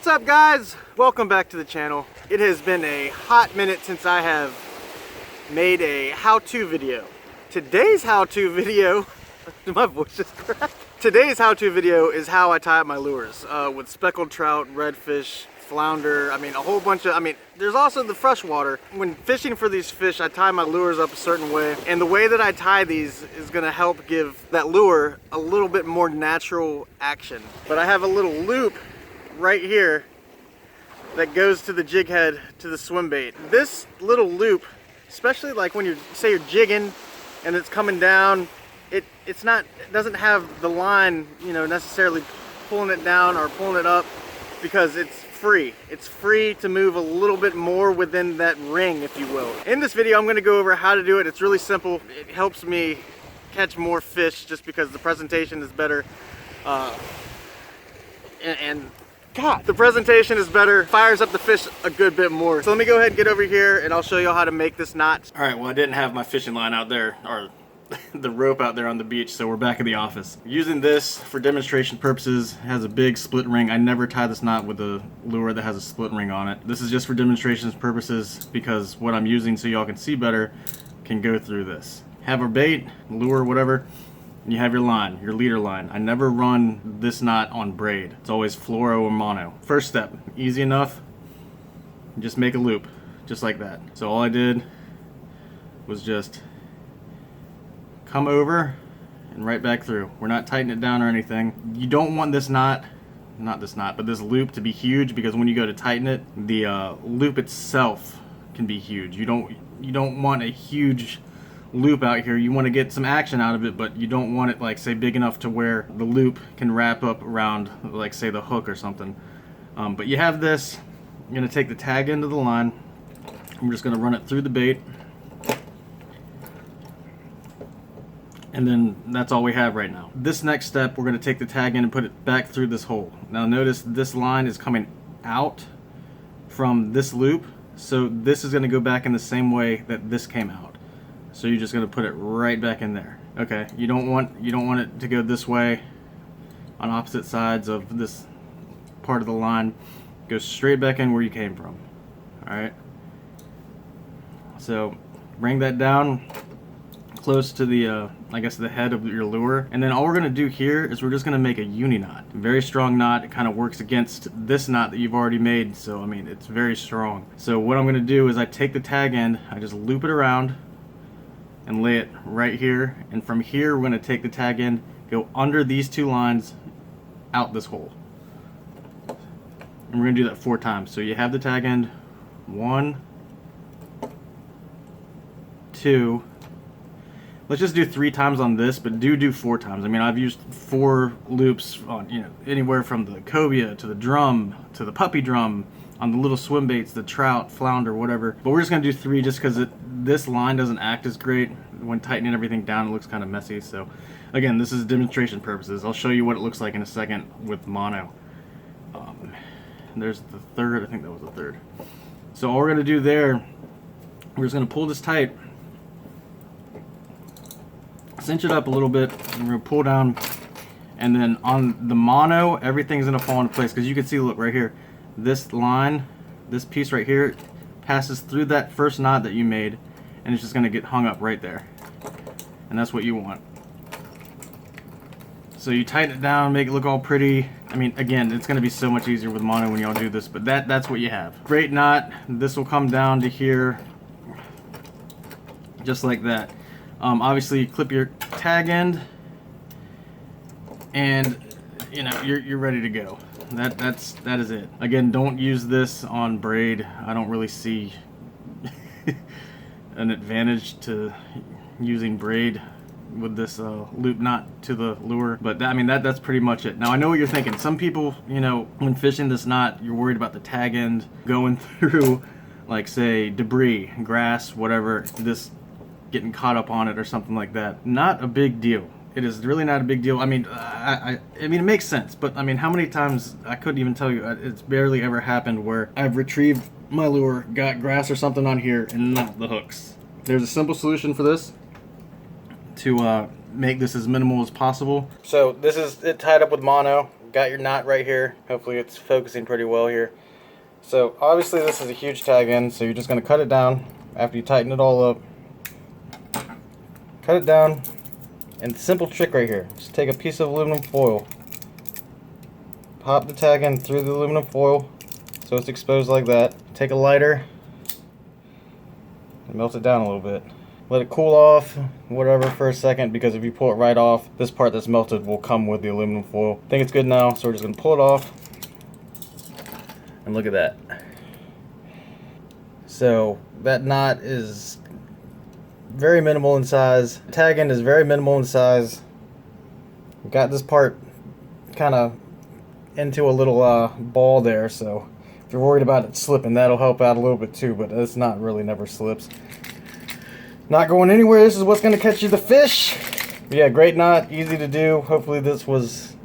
up, guys? Welcome back to the channel. It has been a hot minute since I have made a how-to video. Today's how-to video, my voice just cracked. Today's how-to video is how I tie up my lures with speckled trout, redfish, flounder. I mean, a whole bunch of, there's also the freshwater. When fishing for these fish, I tie my lures up a certain way. And the way that I tie these is gonna help give that lure a little bit more natural action. But I have a little loop right here that goes to the jig head to the swim bait. This little loop, especially like when say you're jigging and it's coming down, it doesn't have the line, necessarily pulling it down or pulling it up, because it's free. It's free to move a little bit more within that ring, if you will. In this video, I'm going to go over how to do it. It's really simple. It helps me catch more fish just because the presentation is better. The presentation is better, fires up the fish a good bit more. So let me go ahead and get over here and I'll show you how to make this knot. All right, well, I didn't have my fishing line out there, or the rope out there on the beach, so we're back at the office. Using this for demonstration purposes. It has a big split ring. I never tie this knot with a lure that has a split ring on it. This is just for demonstration purposes because what I'm using, so y'all can see better, can go through this. Have a bait, lure, whatever, and you have your line, your leader line. I never run this knot on braid. It's always fluoro or mono. First step, easy enough. Just make a loop, just like that. So all I did was just come over and right back through. We're not tightening it down or anything. You don't want this knot, not this knot, but this loop to be huge, because when you go to tighten it, the loop itself can be huge. You don't want a huge loop out here. You want to get some action out of it, but you don't want it, like, say, big enough to where the loop can wrap up around, like, say, the hook or something. But you have this. I'm going to take the tag end of the line. I'm just going to run it through the bait. And then that's all we have right now. This next step, we're going to take the tag in and put it back through this hole. Now notice this line is coming out from this loop, so this is going to go back in the same way that this came out. So you're just going to put it right back in there. Okay, you don't want it to go this way on opposite sides of this part of the line. Go straight back in where you came from. All right. So bring that down close to the I guess the head of your lure, and then all we're gonna do here is we're just gonna make a uni knot. Very strong knot. It kind of works against this knot that you've already made, so it's very strong. So what I'm gonna do is I take the tag end, I just loop it around and lay it right here, and from here we're gonna take the tag end, go under these two lines, out this hole, and we're gonna do that 4 times. So you have the tag end, 1, 2. Let's just do 3 times on this, but do 4 times. I've used 4 loops on, anywhere from the cobia to the drum to the puppy drum, on the little swim baits, the trout, flounder, whatever. But we're just gonna do 3 just because this line doesn't act as great. When tightening everything down, it looks kind of messy. So again, this is demonstration purposes. I'll show you what it looks like in a second with mono. There's the third, I think that was the third. So all we're gonna do there, we're just gonna pull this tight, cinch it up a little bit, and we're gonna pull down, and then on the mono, everything's gonna fall into place, because you can see, look right here, this line, this piece right here passes through that first knot that you made, and it's just gonna get hung up right there, and that's what you want. So you tighten it down, make it look all pretty. Again, it's gonna be so much easier with mono when y'all do this, but that's what you have. Great knot. This will come down to here, just like that. Obviously, clip your tag end, and you're ready to go. That is it. Again, don't use this on braid. I don't really see an advantage to using braid with this loop knot to the lure, but that's pretty much it. Now I know what you're thinking. Some people, when fishing this knot, you're worried about the tag end going through, like, say, debris, grass, whatever, this getting caught up on it or something like that. Not a big deal. It is really not a big deal. It makes sense, but how many times, I couldn't even tell you. It's barely ever happened where I've retrieved my lure, got grass or something on here, and not the hooks. There's a simple solution for this to make this as minimal as possible. So this is it tied up with mono. got your knot right here. Hopefully it's focusing pretty well here. So obviously this is a huge tag end, so you're just going to cut it down after you tighten it all up. Cut it down, and simple trick right here. Just take a piece of aluminum foil, pop the tag end through the aluminum foil so it's exposed like that. Take a lighter and melt it down a little bit. Let it cool off, whatever, for a second, because if you pull it right off, this part that's melted will come with the aluminum foil. I think it's good now, so we're just going to pull it off. And look at that. So that knot is very minimal in size. The tag end is very minimal in size. We've got this part kind of into a little ball there, so if you're worried about it slipping, that'll help out a little bit too, but it's not really, never slips. Not going anywhere. This is what's going to catch you the fish. But yeah, great knot, easy to do. Hopefully this was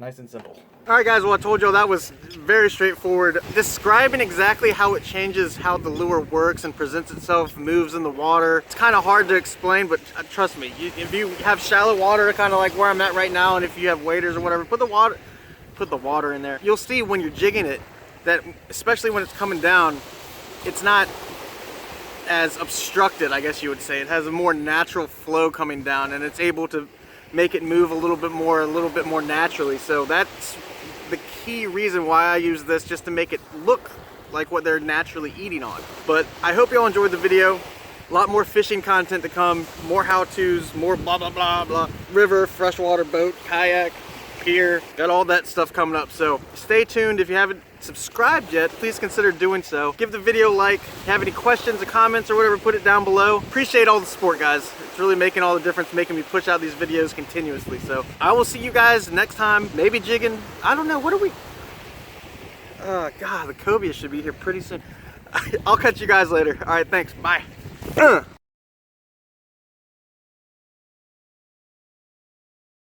nice and simple. Alright guys, well I told y'all that was very straightforward. Describing exactly how it changes how the lure works and presents itself, moves in the water. It's kind of hard to explain, but trust me, if you have shallow water, kind of like where I'm at right now, and if you have waders or whatever, put the water in there. You'll see when you're jigging it, that especially when it's coming down, it's not as obstructed, I guess you would say. It has a more natural flow coming down, and it's able to make it move a little bit more naturally. So that's the key reason why I use this, just to make it look like what they're naturally eating on. But I hope y'all enjoyed the video. A lot more fishing content to come, more how-tos, more blah blah blah blah. River, freshwater, boat, kayak, pier, got all that stuff coming up. So stay tuned. If you haven't subscribed yet, please consider doing so. Give the video a like. If you have any questions or comments or whatever, put it down below. Appreciate all the support, guys. It's really making all the difference, making me push out these videos continuously. So I will see you guys next time, maybe jigging. I don't know, what are we? God, the cobia should be here pretty soon. I'll catch you guys later. All right, thanks, bye.